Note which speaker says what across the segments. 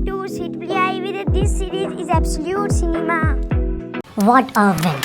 Speaker 1: to Sit Play with this series is absolute cinema.
Speaker 2: What a win!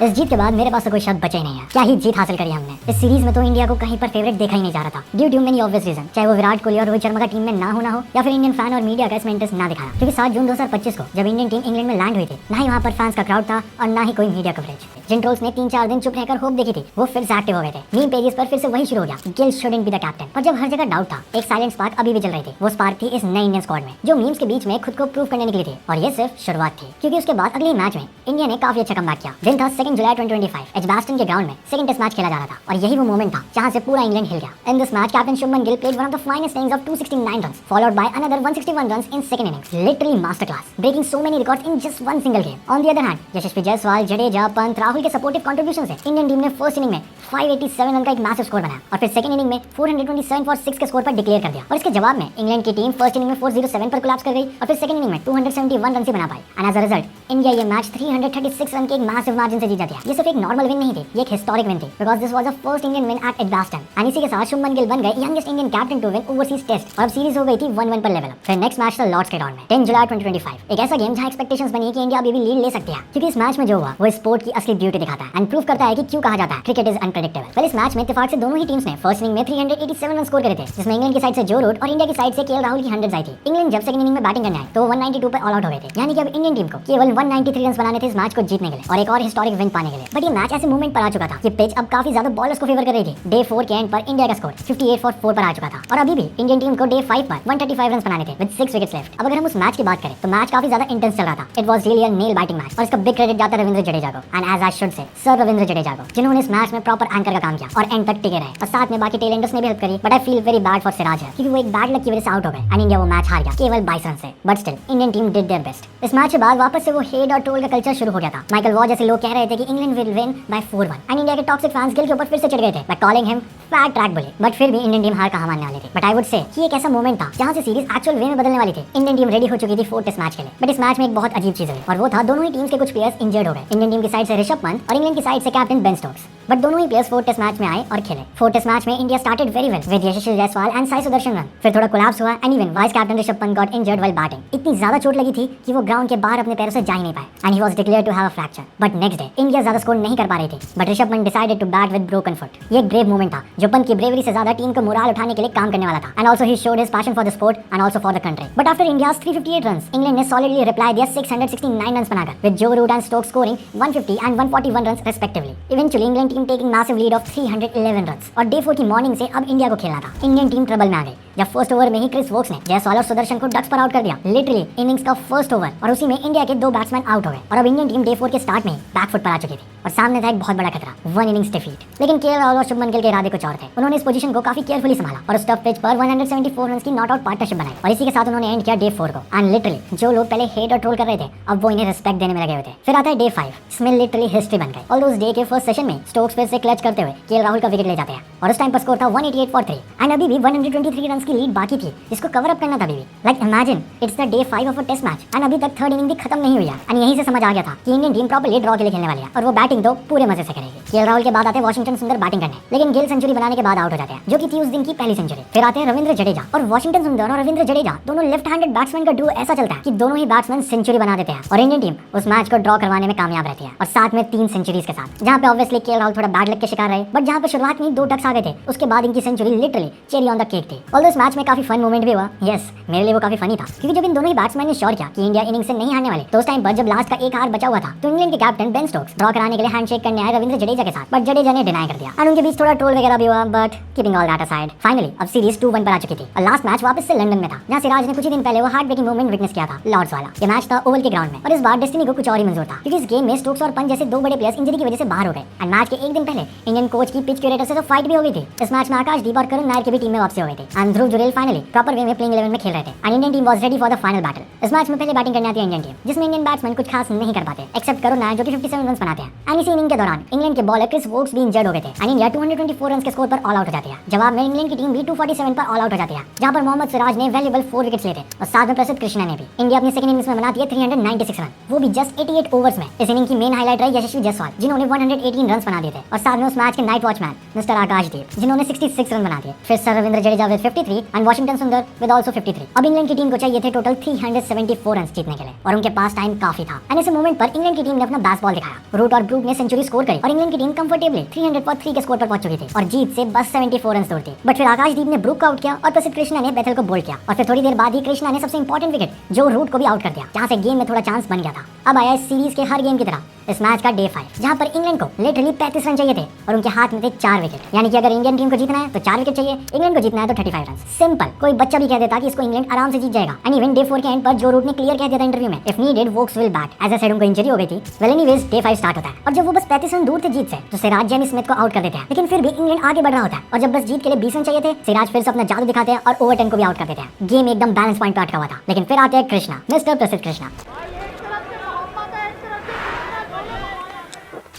Speaker 2: इस जीत के बाद मेरे पास तो कोई शब्द बचा ही नहीं है। क्या ही जीत हासिल करी हमने। इस सीरीज में तो इंडिया को कहीं पर फेवरेट देखा ही नहीं जा रहा था due to many obvious reason, चाहे वो विराट कोहली और रोहित शर्मा का टीम में ना होना हो या फिर इंडियन फैन और मीडिया का इसमें इंटरेस्ट ना दिखाया। क्योंकि 7 जून 2025 को जब इंडियन टीम इंग्लैंड में लैंड हुई थी, ना ही वहाँ पर फैंस का क्राउड था और ना ही कोई मीडिया कवरेज। जिन ट्रोल्स ने 3-4 दिन चुप रहकर होप देखी थी, वो फिर से एक्टिव हो गए थे। मीम पेजेस पर फिर से वही शुरू हो गया, Gill shouldn't be the captain. पर जब हर जगह डाउट था, एक साइलेंट स्पार्क अभी भी चल रही थी। वो स्पार्क थी इस नई इंडियन स्क्वाड में, जो मीम्स के बीच में खुद को प्रूव करने निकली थी। और ये सिर्फ शुरुआत थी, क्योंकि उसके बाद अगले मैच में इंडिया ने काफी अच्छा कमबैक किया। दिन था 2 जुलाई 2025, एजबास्टन के ग्राउंड में सेकंड टेस्ट मैच खेला जा रहा था। और यही वो मोमेंट था जहां से पूरा इंग्लैंड हिल गया। In this match captain Shubman Gill played one of the finest innings of 269 runs, followed by another 161 runs in second innings. Literally masterclass, breaking so many records in just one single game. On the other hand, यशस्वी जायसवाल, जडेजा, पंत, राहुल के supportive contribution से Indian team ने first inning में 587 run का एक massive score बनाया और फिर second inning में 427 फॉर 6 के स्कोर पर डिक्लेयर कर दिया। और इसके जवाब में इंग्लैंड की टीम फर्स्ट इनिंग में 407 पर कोलैप्स कर गई और फिर सेकंड इनिंग में 271 रन से बना पाई। And as a result India ये मैच 336 रन के एक मैसिव मार्जिन से जीत जाती है। ये सिर्फ एक नॉर्मल विन नहीं थी, ये एक हिस्टोरिक विन थी, because this was the first Indian win at Edgbaston. एंड इसी के साथ शुभमन गिल बन गए youngest Indian captain to win overseas test. और अब सीरीज हो गई थी 1-1 पर लेवल। फिर नेक्स्ट मैच था लॉर्ड्स के ग्राउंड में 10 जुलाई 2025, एक ऐसा गेम जहां एक्सपेक्टेशंस बनी कि इंडिया अभी भी लीड ले सकती है, क्योंकि इस मैच में जो हुआ वो स्पोर्ट की असली ब्यूटी दिखाता है एंड प्रूव करता है कि क्यों कहा जाता है क्रिकेट इज अनप्रेडिक्टेबल। पहले इस मैच में इत्तेफाक से दोनों ही टीम्स ने फर्स्ट इनिंग में 387 रन स्कोर करे थे, जिसमें इंग्लैंड की साइड से जो रूट और इंडिया की साइड से केएल राहुल की 100 आई थी। इंग्लैंड जब सेकंड इनिंग में बैटिंग करने आए तो 192 पर ऑल आउट हो गए थे, यानी कि अब इंडियन टीम को केवल 193 रन बनाने थे इस मैच को जीतने के लिए और एक और हिस्टोरिक विन पाने के लिए। बट ये मैच ऐसे मूवमेंट पर आ चुका था कि पिच अब काफी ज्यादा बॉलर्स को फेवर कर रही थी। डे 4 के एंड पर इंडिया का स्कोर 58 फॉर 4 पर आ चुका था और अभी भी इंडियन टीम को डे 5 पर 135 रन बनाने थे विद 6 विकेट्स लेफ्ट। अब अगर हम उस मैच की बात करें तो मैच काफी ज्यादा इंटेंस चल रहा था। It was really a nail biting match और इसका बिग क्रेडिट जाता है रविंद्र जडेजा को and as I should say sir Ravindra Jadeja को, जिन्होंने इस मैच में प्रॉपर एंकर का काम किया और एंड तक टिके रहे और साथ में बाकी टेलेंटर्स ने भी हेल्प करी। But I feel very bad for Siraj है, क्योंकि वो एक बैड लक की वजह से आउट हो गए एंड इंडिया वो मैच हार गया केवल 22 रन से। But still Indian team did their best. इस मैच के बाद वापस से वो हेड और ट्रोल का कल्चर शुरू हो गया था। माइकल वॉ जैसे लोग कह रहे थे कि England will win bye 4-1 and India के टॉक्सिक फैंस गिल के ऊपर फिर से चढ़ गए थे by calling him fat track bully. But फिर भी इंडियन टीम हार कहां मानने वाली थी। बट आई वुड से कि एक ऐसा मोमेंट था जहां से सीरीज एक्चुअल वे में बदलने वाली थी। इंडियन टीम रेडी हो चुकी थी 4th टेस्ट मैच के लिए। बट इस मैच में एक बहुत अजीब चीज हुई और वो था दोनों ही टीम्स के कुछ प्लेयर्स इंजर्ड हो गए। इंडियन टीम की साइड से ऋषभ पंत और इंग्लैंड की साइड से कैप्टन बेन स्टोक्स। बट दोनों ही प्लेयर्स 4th टेस्ट मैच में आए और खेले। 4th टेस्ट मैच में India started very well with Yashasvi Jaiswal and Sai Sudarshan run. फिर थोड़ा कोलैप्स हुआ and even vice captain Rishabh Pant got injured while batting. इतनी ज्यादा चोट लगी थी कि वो ग्राउंड के बाहर अपने पैरों से जा ही नहीं पाए and he was declared to have a fracture. But next day India ज्यादा स्कोर नहीं कर पा रही थी, but Rishabh Pant decided to bat with broken foot. ये एक ब्रेव मोमेंट था जो पंत की ब्रेवरी से ज्यादा टीम को मोराल उठाने के लिए काम करने वाला था and also he showed his passion for the sport and also for the country. But after India's 358 runs England ने सॉलिडली रिप्लाई दिया 669 रन्स बनाकर with Joe Root and Stokes scoring 150 and 141 runs respectively. Eventually England team taking massive lead of 311 runs और day 4 की morning से अब India को खेलना था। इंडियन टीम ट्रबल में आ गई जब फर्स्ट ओवर में ही क्रिस वोक्स ने जायसवाल और सुदर्शन को डक्स पर आउट कर दिया। लिटरली इनिंग्स का फर्स्ट ओवर और उसी में इंडिया के 2 बैट्समैन आउट हो गए और अब इंडियन टीम डे 4 के स्टार्ट में ही बैकफुट पर आ चुकी थी और सामने था एक बहुत बड़ा खतरा, 1 इनिंग्स डिफीट। लेकिन केएल राहुल और शुभमन गिल के इरादे कुछ और थे। उन्होंने इस पोजीशन को काफी केयरफुली संभाला और उस टफ पिच पर 174 रन की नॉट आउट पार्टनरशिप बनाई और इसी के साथ उन्होंने एंड किया डे 4 को। एंड लिटरली जो लोग पहले हेट और ट्रोल कर रहे थे अब वो इन्हें रिस्पेक्ट देने में लगे हुए थे। फिर आता है डे 5, इसमें लिटरली हिस्ट्री बन गई। ऑल उस डे के फर्स्ट सेशन में स्टोक्स फिर से क्लच करते हुए केएल राहुल का विकेट ले जाते हैं और उस टाइम पर स्कोर था 188 फॉर 3 एंड अभी भी 123 रन की लीड बाकी थी जिसको कवर अप करना था अभी भी। Like imagine it's the day 5 of a test match and अभी तक 3rd इनिंग भी खत्म नहीं हुई है एंड यहीं से समझ आ गया था कि इंडियन टीम प्रॉपर्ली ड्रॉ के लिए खेलने वाली है और वो बैटिंग तो पूरे मजे से करेगी। केएल राहुल के बाद आते हैं वॉशिंगटन सुंदर बैटिंग करने, लेकिन गिल सेंचुरी बनाने के बाद आउट हो जाते हैं, जो कि थी उस दिन की पहली सेंचुरी। फिर आते हैं रविंद्र जडेजा और वॉशिंगटन सुंदर और रविंद्र जडेजा दोनों लेफ्ट हैंडेड बैट्समैन का डुओ ऐसा चलता है कि दोनों ही बैट्समैन सेंचुरी बना देते हैं और इंडियन टीम उस मैच को ड्रॉ करवाने में कामयाब रहती है और साथ में 3 सेंचुरीज के साथ। जहां पे ऑब्वियसली केएल राहुल थोड़ा बैड लक के शिकार रहे, बट जहां पे शुरुआत में 2 डक्स आ गए थे उसके बाद इनकी century literally cherry on the cake थी। ऑल्दो इस मैच में काफी फन मोमेंट भी हुआ। यस, मेरे लिए वो काफी फनी था, क्योंकि जब इन दोनों ही बैट्समैन ने श्योर किया कि इंडिया इनिंग से नहीं हारने वाले तो उस टाइम पर जब लास्ट का एक हार बचा हुआ था तो इंग्लैंड के कैप्टन बेन स्टोक्स ड्रॉ कराने के लिए हैंडशेक करने आए रविंद्र जडेजा के साथ, बट जडेजा ने डिनाई कर दिया एंड उनके बीच थोड़ा ट्रोल वगैरह भी हुआ। But keeping all that aside finally अब सीरीज 2-1 पर आ चुकी थी और लास्ट मैच वापस से लंदन में था, जहां सिराज ने कुछ ही दिन पहले वो हार्ट ब्रेकिंग मोमेंट विटनेस किया था लॉर्ड्स वाला। ये मैच था ओवल के ग्राउंड में और इस बार डेस्टिनी को कुछ और ही मंजूर था, क्योंकि इस गेम में स्टोक्स और पंत जैसे 2 बड़े प्लेयर्स इंजरी की वजह से बाहर हो गए एंड मैच के एक दिन पहले इंडियन कोच की पिच क्यूरेटर से तो फाइट भी हो गई थी। इस मैच में आकाशदीप और करुण नायर की भी टीम में वापसी हो गई थी and Dhruv Jurel finally proper way में प्लेइंग 11 में खेल रहे थे and Indian team was ready for the final battle. इस मैच में पहले बैटिंग करने आती है इंडियन टीम, जिसमें इंडियन बैट्समैन कुछ खास नहीं कर पाते एक्सेप्ट करुण नायर जो कि 57 रन बनाते हैं। एंड इसी इनिंग के दौरान इंग्लैंड के बॉलर क्रिस वोक्स भी इंजर्ड हो गए थे एंड इंडिया 224 रन के स्कोर पर ऑल आउट हो जाती है। जवाब में इंग्लैंड की टीम भी 247 पर ऑल आउट हो जाती है, जहां पर मोहम्मद सिराज ने वैल्यूएबल 4 विकेट्स लिए थे और साथ में प्रसिद्ध कृष्णा ने भी। इंडिया अपनी सेकंड इनिंग्स में बनाती है 396 रन, वो भी जस्ट 88 ओवर्स में। इस इनिंग की मेन हाईलाइट रही यशस्वी जायसवाल जिन्होंने 118 रन बना दिए थे, और साथ में उस मैच के नाइट वॉचमैन मिस्टर आकाशदीप जिन्होंने 66 रन बना दिए। फिर sir Ravindra Jadeja with 53 and Washington सुंदर विद आल्सो 53। अब इंग्लैंड की टीम को चाहिए थे टोटल 374 रन जीतने के लिए, और उनके पास टाइम काफी था। एंड इस मोमेंट पर इंग्लैंड की टीम ने अपना बेस्ट बॉल दिखाया। रूट और ब्रूक ने सेंचुरी स्कोर करी और इंग्लैंड की टीम कंफर्टेबली 300 के स्कोर पर पहुंच चुकी थी और जीत से बस 74 रन दूर थी। बट फिर आकाशदीप ने ब्रूक को आउट किया और प्रसिद्ध कृष्णा ने बेथल को बोल्ड किया, और फिर थोड़ी देर बाद ही कृष्णा ने सबसे इंपॉर्टेंट विकेट जो रूट को भी आउट कर दिया, जहां से गेम में थोड़ा चांस बन गया था। अब आया इस सीरीज के हर गेम की तरह इस मैच का डे 5, जहां पर इंग्लैंड को लिटरली 35 रन चाहिए थे और उनके हाथ में थे 4 विकेट। यानी कि अगर इंडियन टीम को जीतना है तो 4 विकेट चाहिए, इंग्लैंड को जीतना है तो 35 रन। सिंपल। कोई बच्चा भी कह देता कि इसको इंग्लैंड आराम से जीत जाएगा। एंड इवन डे 4 के एंड पर जो रूट ने क्लियर कह दिया था इंटरव्यू में, if needed Woakes will bat. As I said उनको इंजरी हो गई थी। वेल एनीवेज डे 5 स्टार्ट होता है, और जब वो बस 35 रन दूर थे जीत से, तो सिराज जेमी स्मिथ को आउट कर देते हैं। लेकिन फिर भी इंग्लैंड आगे बढ़ रहा होता है, और जब बस जीत के लिए 20 रन चाहिए थे, सिराज फिर से अपना जादू दिखाते हैं और ओवर 10 को भी आउट कर देते हैं। गेम एकदम बैलेंस पॉइंट पर अटका हुआ था। लेकिन फिर आते हैं कृष्णा, मिस्टर प्रसिद्ध कृष्णा,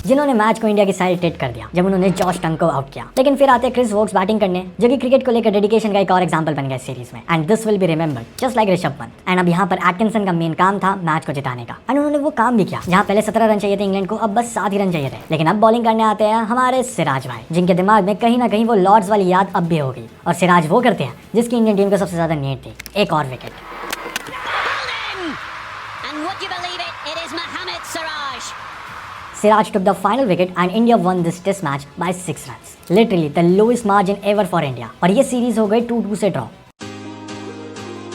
Speaker 2: जिन्होंने मैच को इंडिया की साइड टेट कर दिया जब उन्होंने जॉश टंग को आउट किया। लेकिन फिर आते क्रिस वोक्स बैटिंग करने, जो कि क्रिकेट को लेकर डेडिकेशन का एक और एग्जांपल बन गया सीरीज में। And this will be remembered just like Rishabh Pant. And अब यहाँ पर एटकिंसन का मेन काम था मैच को जिताने का, एंड उन्होंने वो काम भी किया। जहाँ पहले 17 रन चाहिए थे इंग्लैंड को, अब बस 7 ही रन चाहिए थे। लेकिन अब बॉलिंग करने आते हैं हमारे सिराज भाई, जिनके दिमाग में कहीं ना कहीं वो लॉर्ड्स वाली याद अब भी होगी। और सिराज वो करते हैं जिसकी इंडियन टीम को सबसे ज्यादा नीड थी, एक और wicket. Siraj took the final wicket and India won this test match by 6 runs. Literally the lowest margin ever for India. और ये सीरीज हो गई 2-2 से ड्रॉ।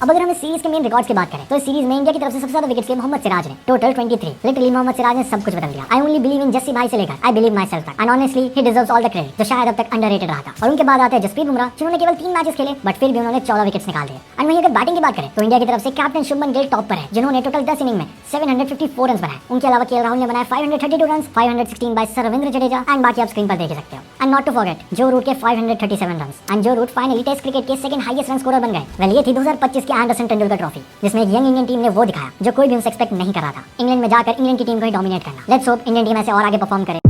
Speaker 2: अब अगर हम इस सीरीज के मेन रिकॉर्ड्स की बात करें तो इस सीरीज में इंडिया की तरफ से सबसे ज्यादा विकेट्स लिए मोहम्मद सिराज ने, टोटल 23। लिटरली मोहम्मद सिराज ने सब कुछ बदल दिया। I only believe in Jassi भाई से लेकर आई बिलीव माई सेल्फ तक, and honestly he deserves all the credit, जो शायद अब तक अंडररेटेड रहा था। और उनके बाद आते हैं जसप्रीत बुमराह, जिन्होंने केवल 3 मैचेस खेले बट फिर भी उन्होंने 14 विकेट्स निकाल दिए। एंड वहीं अगर बैटिंग की बात करें तो इंडिया की तरफ से कैप्टन शुभमन गिल टॉप पर है, जिन्होंने टोटल 10 इनिंग में 754 रन बनाए। उनके अलावा केएल राहुल ने बनाए 532 run, 516 by sir Ravindra Jadeja, and बाकी आप स्क्रीन पर देख सकते हो। And not to forget Joe Root के 537 run, and Joe Root finally test cricket के सेकंड हाईएस्ट रन स्कोरर बन गए। वेल ये थी 2025 की एंडरसन तेंदुलकर ट्रॉफी, जिसमें एक यंग इंडियन टीम ने वो दिखाया जो कोई भी उनसे एक्सपेक्ट नहीं कर रहा था, इंग्लैंड में जाकर इंग्लैंड की टीम को ही डोमिनेट करना। लेट्स होप इंडियन टीम ऐसे और आगे परफॉर्म करे।